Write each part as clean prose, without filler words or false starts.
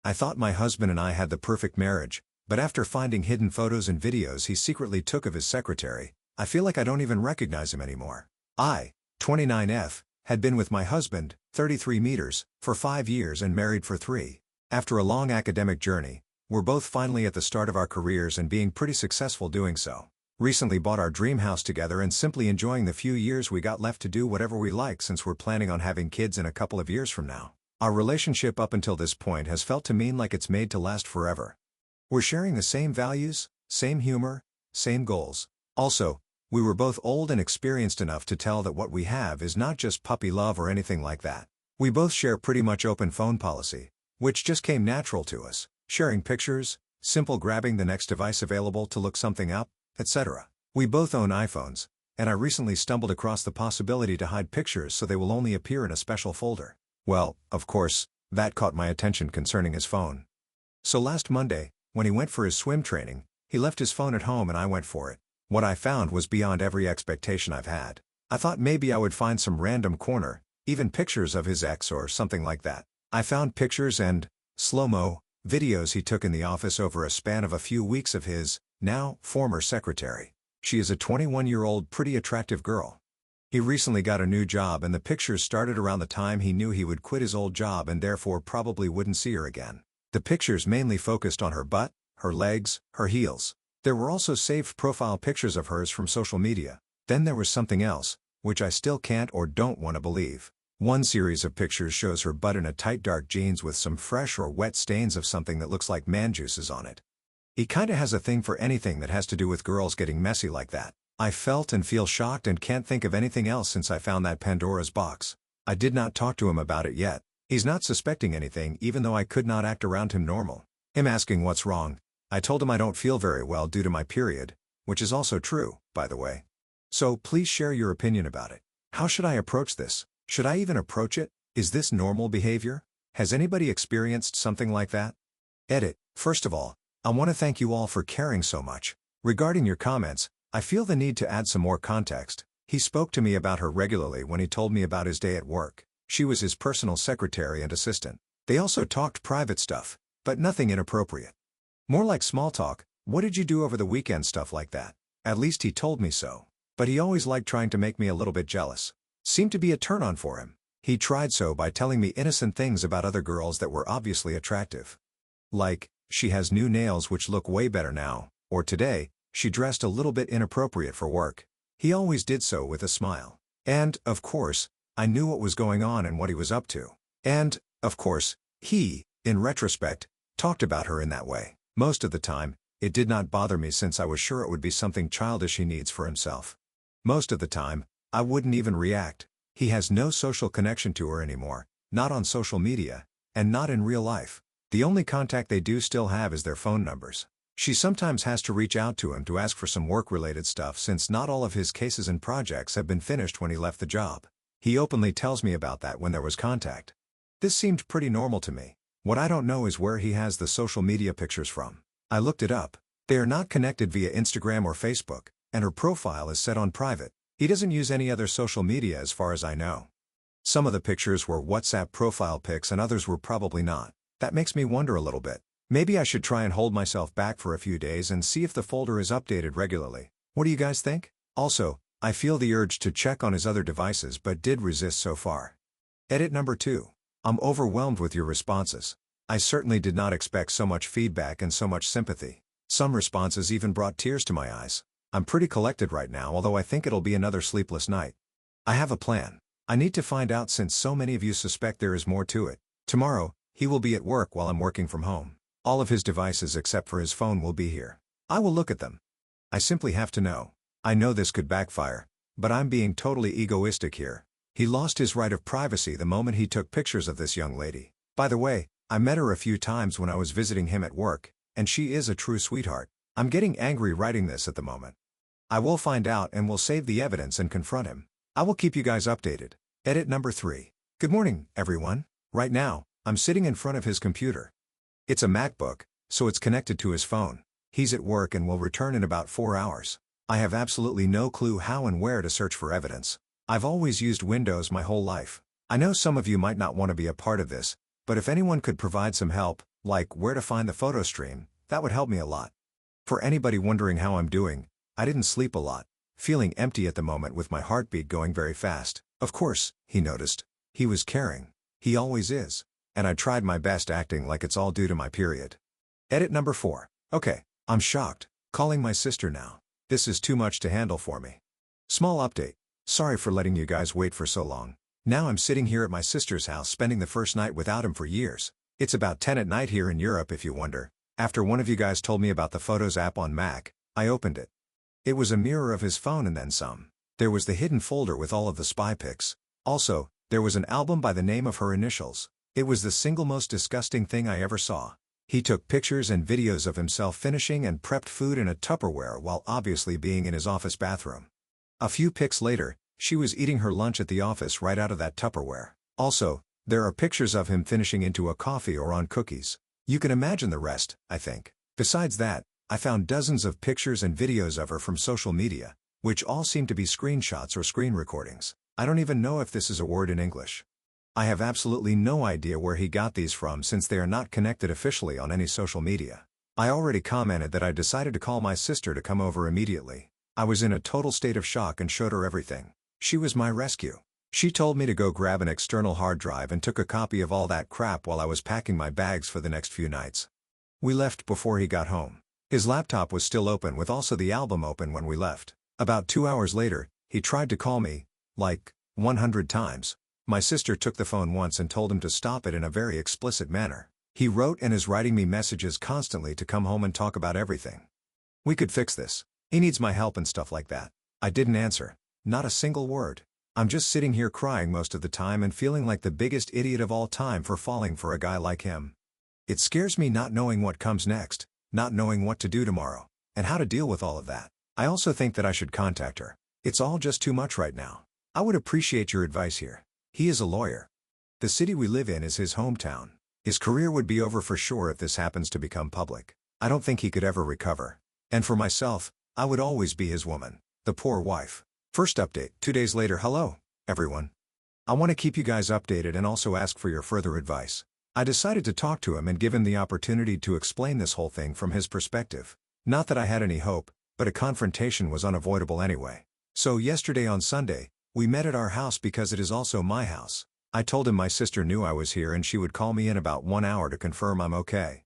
I thought my husband and I had the perfect marriage, but after finding hidden photos and videos he secretly took of his secretary, I feel like I don't even recognize him anymore. I, 29F, had been with my husband, 33 meters, for 5 years and married for 3. After a long academic journey, we're both finally at the start of our careers and being pretty successful doing so. Recently bought our dream house together and simply enjoying the few years we got left to do whatever we like since we're planning on having kids in a couple of years from now. Our relationship up until this point has felt to mean like it's made to last forever. We're sharing the same values, same humor, same goals. Also, we were both old and experienced enough to tell that what we have is not just puppy love or anything like that. We both share pretty much open phone policy, which just came natural to us, sharing pictures, simple grabbing the next device available to look something up, etc. We both own iPhones, and I recently stumbled across the possibility to hide pictures so they will only appear in a special folder. Well, of course, that caught my attention concerning his phone. So last Monday, when he went for his swim training, he left his phone at home and I went for it. What I found was beyond every expectation I've had. I thought maybe I would find some random corner, even pictures of his ex or something like that. I found pictures and slow-mo videos he took in the office over a span of a few weeks of his, now former secretary. She is a 21-year-old pretty attractive girl. He recently got a new job and the pictures started around the time he knew he would quit his old job and therefore probably wouldn't see her again. The pictures mainly focused on her butt, her legs, her heels. There were also saved profile pictures of hers from social media. Then there was something else, which I still can't or don't want to believe. One series of pictures shows her butt in a tight dark jeans with some fresh or wet stains of something that looks like man juices on it. He kinda has a thing for anything that has to do with girls getting messy like that. I felt and feel shocked and can't think of anything else since I found that Pandora's box. I did not talk to him about it yet. He's not suspecting anything even though I could not act around him normal. Him asking what's wrong, I told him I don't feel very well due to my period, which is also true, by the way. So please share your opinion about it. How should I approach this? Should I even approach it? Is this normal behavior? Has anybody experienced something like that? Edit. First of all, I want to thank you all for caring so much. Regarding your comments, I feel the need to add some more context. He spoke to me about her regularly when he told me about his day at work. She was his personal secretary and assistant. They also talked private stuff, but nothing inappropriate. More like small talk, what did you do over the weekend, stuff like that. At least he told me so. But he always liked trying to make me a little bit jealous. Seemed to be a turn-on for him. He tried so by telling me innocent things about other girls that were obviously attractive. Like, she has new nails which look way better now, or today, she dressed a little bit inappropriate for work. He always did so with a smile. And, of course, I knew what was going on and what he was up to. And, of course, he, in retrospect, talked about her in that way. Most of the time, it did not bother me since I was sure it would be something childish he needs for himself. Most of the time, I wouldn't even react. He has no social connection to her anymore, not on social media, and not in real life. The only contact they do still have is their phone numbers. She sometimes has to reach out to him to ask for some work-related stuff since not all of his cases and projects have been finished when he left the job. He openly tells me about that when there was contact. This seemed pretty normal to me. What I don't know is where he has the social media pictures from. I looked it up. They are not connected via Instagram or Facebook, and her profile is set on private. He doesn't use any other social media as far as I know. Some of the pictures were WhatsApp profile pics and others were probably not. That makes me wonder a little bit. Maybe I should try and hold myself back for a few days and see if the folder is updated regularly. What do you guys think? Also, I feel the urge to check on his other devices but did resist so far. Edit number 2. I'm overwhelmed with your responses. I certainly did not expect so much feedback and so much sympathy. Some responses even brought tears to my eyes. I'm pretty collected right now, although I think it'll be another sleepless night. I have a plan. I need to find out since so many of you suspect there is more to it. Tomorrow, he will be at work while I'm working from home. All of his devices except for his phone will be here. I will look at them. I simply have to know. I know this could backfire, but I'm being totally egoistic here. He lost his right of privacy the moment he took pictures of this young lady. By the way, I met her a few times when I was visiting him at work, and she is a true sweetheart. I'm getting angry writing this at the moment. I will find out and will save the evidence and confront him. I will keep you guys updated. Edit number 3. Good morning, everyone. Right now, I'm sitting in front of his computer. It's a MacBook, so it's connected to his phone. He's at work and will return in about 4 hours. I have absolutely no clue how and where to search for evidence. I've always used Windows my whole life. I know some of you might not want to be a part of this, But if anyone could provide some help, like where to find the photo stream, that would help me a lot. For anybody wondering how I'm doing, I didn't sleep a lot, feeling empty at the moment with my heartbeat going very fast. Of course, he noticed. He was caring. He always is. And I tried my best acting like it's all due to my period. Edit number 4. Okay, I'm shocked. Calling my sister now. This is too much to handle for me. Small update. Sorry for letting you guys wait for so long. Now I'm sitting here at my sister's house spending the first night without him for years. It's about 10 at night here in Europe if you wonder. After one of you guys told me about the Photos app on Mac, I opened it. It was a mirror of his phone and then some. There was the hidden folder with all of the spy pics. Also, there was an album by the name of her initials. It was the single most disgusting thing I ever saw. He took pictures and videos of himself finishing and prepped food in a Tupperware while obviously being in his office bathroom. A few pics later, she was eating her lunch at the office right out of that Tupperware. Also, there are pictures of him finishing into a coffee or on cookies. You can imagine the rest, I think. Besides that, I found dozens of pictures and videos of her from social media, which all seem to be screenshots or screen recordings. I don't even know if this is a word in English. I have absolutely no idea where he got these from since they are not connected officially on any social media. I already commented that I decided to call my sister to come over immediately. I was in a total state of shock and showed her everything. She was my rescue. She told me to go grab an external hard drive and took a copy of all that crap while I was packing my bags for the next few nights. We left before he got home. His laptop was still open with also the album open when we left. About 2 hours later, he tried to call me, like, 100 times. My sister took the phone once and told him to stop it in a very explicit manner. He wrote and is writing me messages constantly to come home and talk about everything. We could fix this. He needs my help and stuff like that. I didn't answer. Not a single word. I'm just sitting here crying most of the time and feeling like the biggest idiot of all time for falling for a guy like him. It scares me not knowing what comes next, not knowing what to do tomorrow, and how to deal with all of that. I also think that I should contact her. It's all just too much right now. I would appreciate your advice here. He is a lawyer. The city we live in is his hometown. His career would be over for sure if this happens to become public. I don't think he could ever recover. And for myself, I would always be his woman. The poor wife. First update, 2 days later. Hello, everyone. I want to keep you guys updated and also ask for your further advice. I decided to talk to him and give him the opportunity to explain this whole thing from his perspective. Not that I had any hope, but a confrontation was unavoidable anyway. So yesterday on Sunday, we met at our house because it is also my house. I told him my sister knew I was here and she would call me in about 1 hour to confirm I'm okay.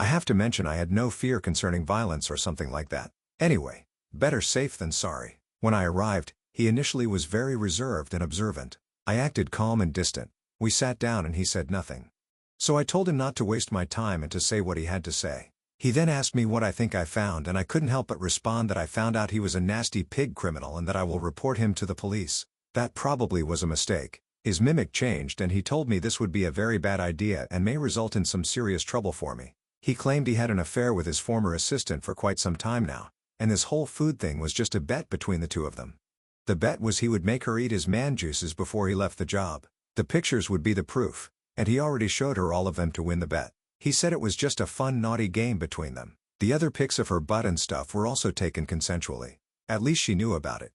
I have to mention I had no fear concerning violence or something like that. Anyway, better safe than sorry. When I arrived, he initially was very reserved and observant. I acted calm and distant. We sat down and he said nothing. So I told him not to waste my time and to say what he had to say. He then asked me what I think I found and I couldn't help but respond that I found out he was a nasty pig criminal and that I will report him to the police. That probably was a mistake. His mimic changed and he told me this would be a very bad idea and may result in some serious trouble for me. He claimed he had an affair with his former assistant for quite some time now, and this whole food thing was just a bet between the two of them. The bet was he would make her eat his man juices before he left the job. The pictures would be the proof, and he already showed her all of them to win the bet. He said it was just a fun naughty game between them. The other pics of her butt and stuff were also taken consensually. At least she knew about it.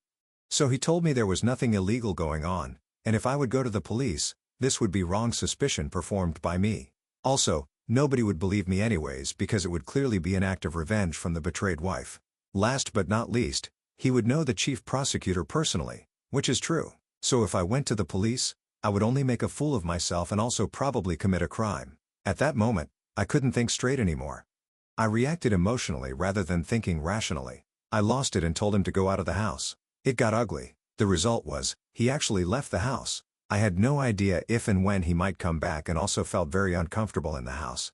So he told me there was nothing illegal going on, and if I would go to the police, this would be wrong suspicion performed by me. Also, nobody would believe me anyways because it would clearly be an act of revenge from the betrayed wife. Last but not least, he would know the chief prosecutor personally, which is true. So if I went to the police, I would only make a fool of myself and also probably commit a crime. At that moment, I couldn't think straight anymore. I reacted emotionally rather than thinking rationally. I lost it and told him to go out of the house. It got ugly. The result was, he actually left the house. I had no idea if and when he might come back and also felt very uncomfortable in the house.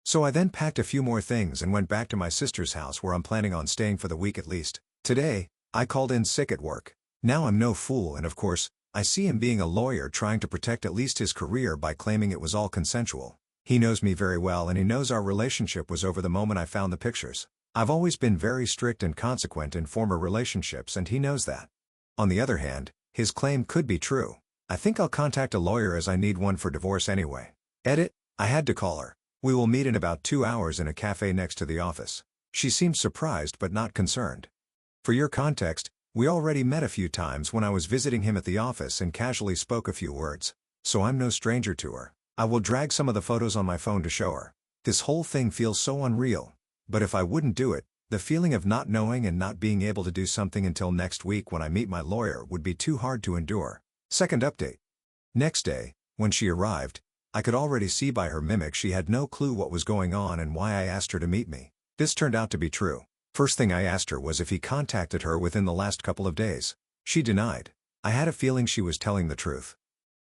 So I then packed a few more things and went back to my sister's house where I'm planning on staying for the week at least. Today, I called in sick at work. Now I'm no fool and of course, I see him being a lawyer trying to protect at least his career by claiming it was all consensual. He knows me very well and he knows our relationship was over the moment I found the pictures. I've always been very strict and consequent in former relationships and he knows that. On the other hand, his claim could be true. I think I'll contact a lawyer as I need one for divorce anyway. Edit, I had to call her. We will meet in about 2 hours in a cafe next to the office. She seemed surprised but not concerned. For your context, we already met a few times when I was visiting him at the office and casually spoke a few words, so I'm no stranger to her. I will drag some of the photos on my phone to show her. This whole thing feels so unreal. But if I wouldn't do it, the feeling of not knowing and not being able to do something until next week when I meet my lawyer would be too hard to endure. Second update. Next day, when she arrived, I could already see by her mimic she had no clue what was going on and why I asked her to meet me. This turned out to be true. First thing I asked her was if he contacted her within the last couple of days. She denied. I had a feeling she was telling the truth.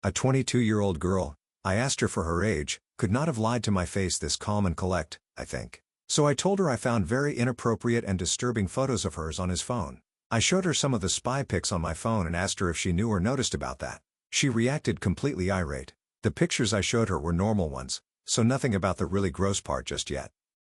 A 22-year-old girl, I asked her for her age, could not have lied to my face this calm and collect, I think. So I told her I found very inappropriate and disturbing photos of hers on his phone. I showed her some of the spy pics on my phone and asked her if she knew or noticed about that. She reacted completely irate. The pictures I showed her were normal ones, so nothing about the really gross part just yet.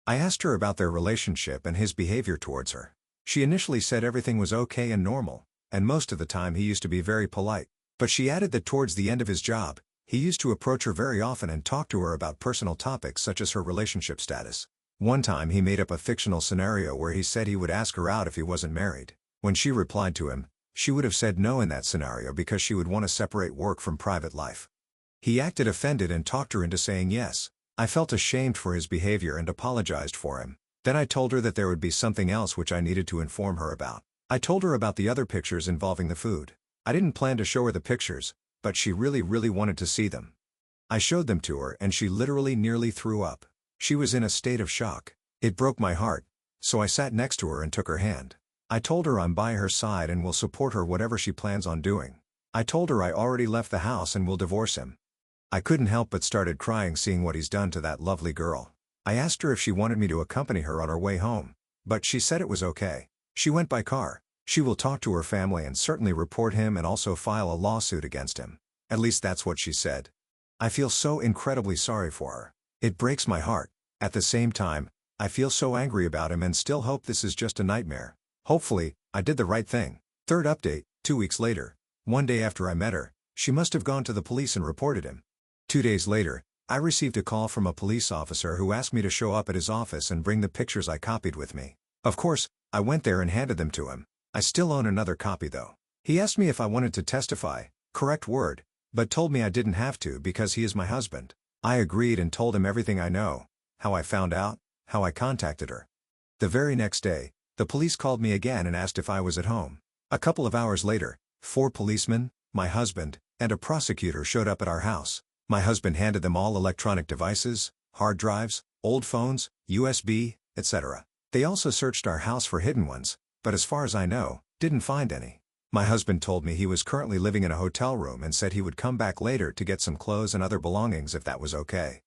I asked her about their relationship and his behavior towards her. She initially said everything was okay and normal, and most of the time he used to be very polite. But she added that towards the end of his job, he used to approach her very often and talk to her about personal topics such as her relationship status. One time he made up a fictional scenario where he said he would ask her out if he wasn't married. When she replied to him, she would have said no in that scenario because she would want to separate work from private life. He acted offended and talked her into saying yes. I felt ashamed for his behavior and apologized for him. Then I told her that there would be something else which I needed to inform her about. I told her about the other pictures involving the food. I didn't plan to show her the pictures, but she really wanted to see them. I showed them to her and she literally nearly threw up. She was in a state of shock. It broke my heart, so I sat next to her and took her hand. I told her I'm by her side and will support her whatever she plans on doing. I told her I already left the house and will divorce him. I couldn't help but started crying seeing what he's done to that lovely girl. I asked her if she wanted me to accompany her on her way home, but she said it was okay. She went by car. She will talk to her family and certainly report him and also file a lawsuit against him. At least that's what she said. I feel so incredibly sorry for her. It breaks my heart. At the same time, I feel so angry about him and still hope this is just a nightmare. Hopefully, I did the right thing. Third update, 2 weeks later. One day after I met her, she must have gone to the police and reported him. 2 days later, I received a call from a police officer who asked me to show up at his office and bring the pictures I copied with me. Of course, I went there and handed them to him. I still own another copy though. He asked me if I wanted to testify, correct word, but told me I didn't have to because he is my husband. I agreed and told him everything I know, how I found out, how I contacted her. The very next day, the police called me again and asked if I was at home. A couple of hours later, 4 policemen, my husband, and a prosecutor showed up at our house. My husband handed them all electronic devices, hard drives, old phones, USB, etc. They also searched our house for hidden ones, but as far as I know, didn't find any. My husband told me he was currently living in a hotel room and said he would come back later to get some clothes and other belongings if that was okay.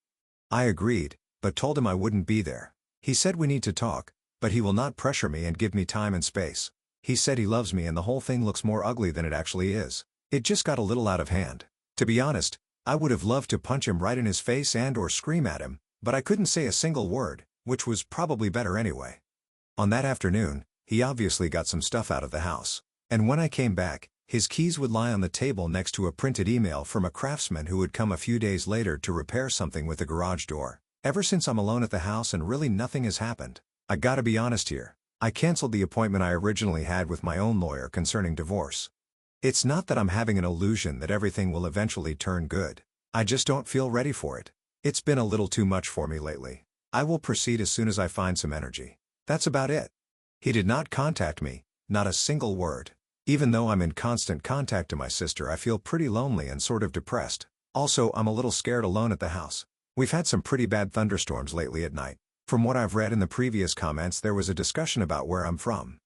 I agreed, but told him I wouldn't be there. He said we need to talk, but he will not pressure me and give me time and space. He said he loves me and the whole thing looks more ugly than it actually is. It just got a little out of hand. To be honest, I would have loved to punch him right in his face and/or scream at him, but I couldn't say a single word, which was probably better anyway. On that afternoon, he obviously got some stuff out of the house. And when I came back, his keys would lie on the table next to a printed email from a craftsman who would come a few days later to repair something with the garage door. Ever since I'm alone at the house and really nothing has happened. I gotta be honest here. I canceled the appointment I originally had with my own lawyer concerning divorce. It's not that I'm having an illusion that everything will eventually turn good. I just don't feel ready for it. It's been a little too much for me lately. I will proceed as soon as I find some energy. That's about it. He did not contact me, not a single word. Even though I'm in constant contact to my sister, I feel pretty lonely and sort of depressed. Also, I'm a little scared alone at the house. We've had some pretty bad thunderstorms lately at night. From what I've read in the previous comments, there was a discussion about where I'm from.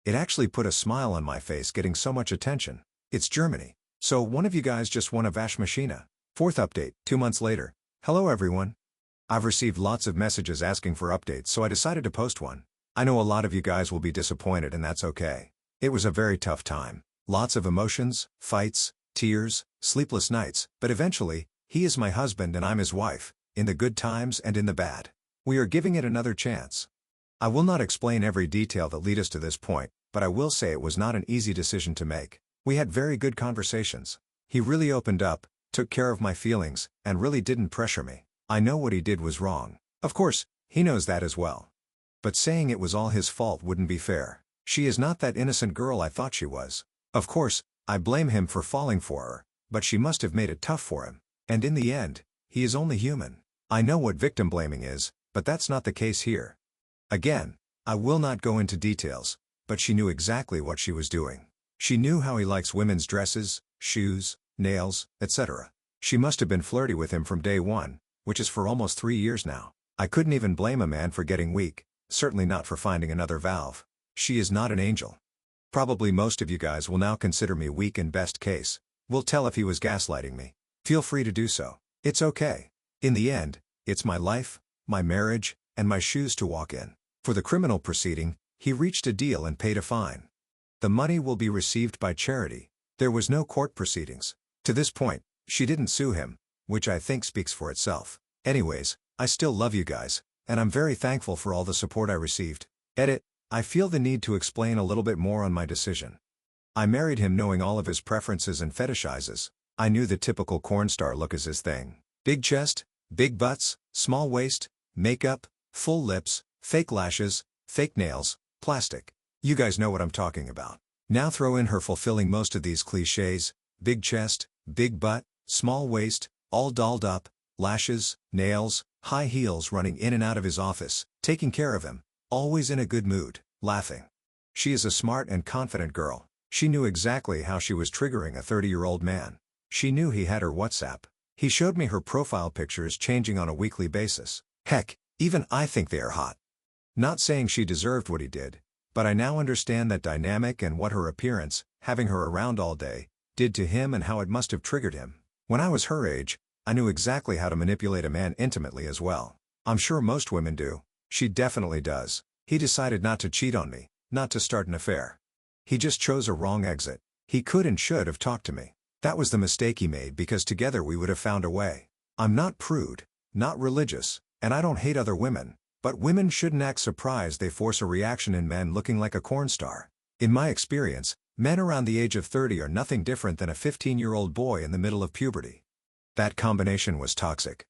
It actually put a smile on my face getting so much attention. It's Germany. So one of you guys just won a Waschmaschine. Fourth update, 2 months later. Hello everyone. I've received lots of messages asking for updates, so I decided to post one. I know a lot of you guys will be disappointed and that's okay. It was a very tough time. Lots of emotions, fights, tears, sleepless nights, but eventually, he is my husband and I'm his wife, in the good times and in the bad. We are giving it another chance. I will not explain every detail that led us to this point, but I will say it was not an easy decision to make. We had very good conversations. He really opened up, took care of my feelings, and really didn't pressure me. I know what he did was wrong. Of course, he knows that as well. But saying it was all his fault wouldn't be fair. She is not that innocent girl I thought she was. Of course, I blame him for falling for her, but she must have made it tough for him. And in the end, He is only human. I know what victim blaming is, but that's not the case here. Again, I will not go into details, but she knew exactly what she was doing. She knew how he likes women's dresses, shoes, nails, etc. She must have been flirty with him from day one, which is for almost 3 years now. I couldn't even blame a man for getting weak, certainly not for finding another valve. She is not an angel. Probably most of you guys will now consider me weak in best case. Will tell if he was gaslighting me. Feel free to do so. It's okay. In the end, it's my life, my marriage, and my shoes to walk in. For the criminal proceeding, he reached a deal and paid a fine. The money will be received by charity. There was no court proceedings. To this point, she didn't sue him, which I think speaks for itself. Anyways, I still love you guys, and I'm very thankful for all the support I received. Edit. I feel the need to explain a little bit more on my decision. I married him knowing all of his preferences and fetishizes. I knew the typical corn star look is his thing. Big chest, big butts, small waist, makeup, full lips, fake lashes, fake nails, plastic. You guys know what I'm talking about. Now throw in her fulfilling most of these cliches: big chest, big butt, small waist, all dolled up, lashes, nails, high heels, running in and out of his office, taking care of him, always in a good mood, laughing. She is a smart and confident girl. She knew exactly how she was triggering a 30-year-old man. She knew he had her WhatsApp. He showed me her profile pictures changing on a weekly basis. Heck, even I think they are hot. Not saying she deserved what he did, but I now understand that dynamic and what her appearance, having her around all day, did to him and how it must have triggered him. When I was her age, I knew exactly how to manipulate a man intimately as well. I'm sure most women do. She definitely does. He decided not to cheat on me, not to start an affair. He just chose a wrong exit. He could and should have talked to me. That was the mistake he made, because together we would have found a way. I'm not prude, not religious, and I don't hate other women, but women shouldn't act surprised they force a reaction in men looking like a corn star. In my experience, men around the age of 30 are nothing different than a 15-year-old boy in the middle of puberty. That combination was toxic.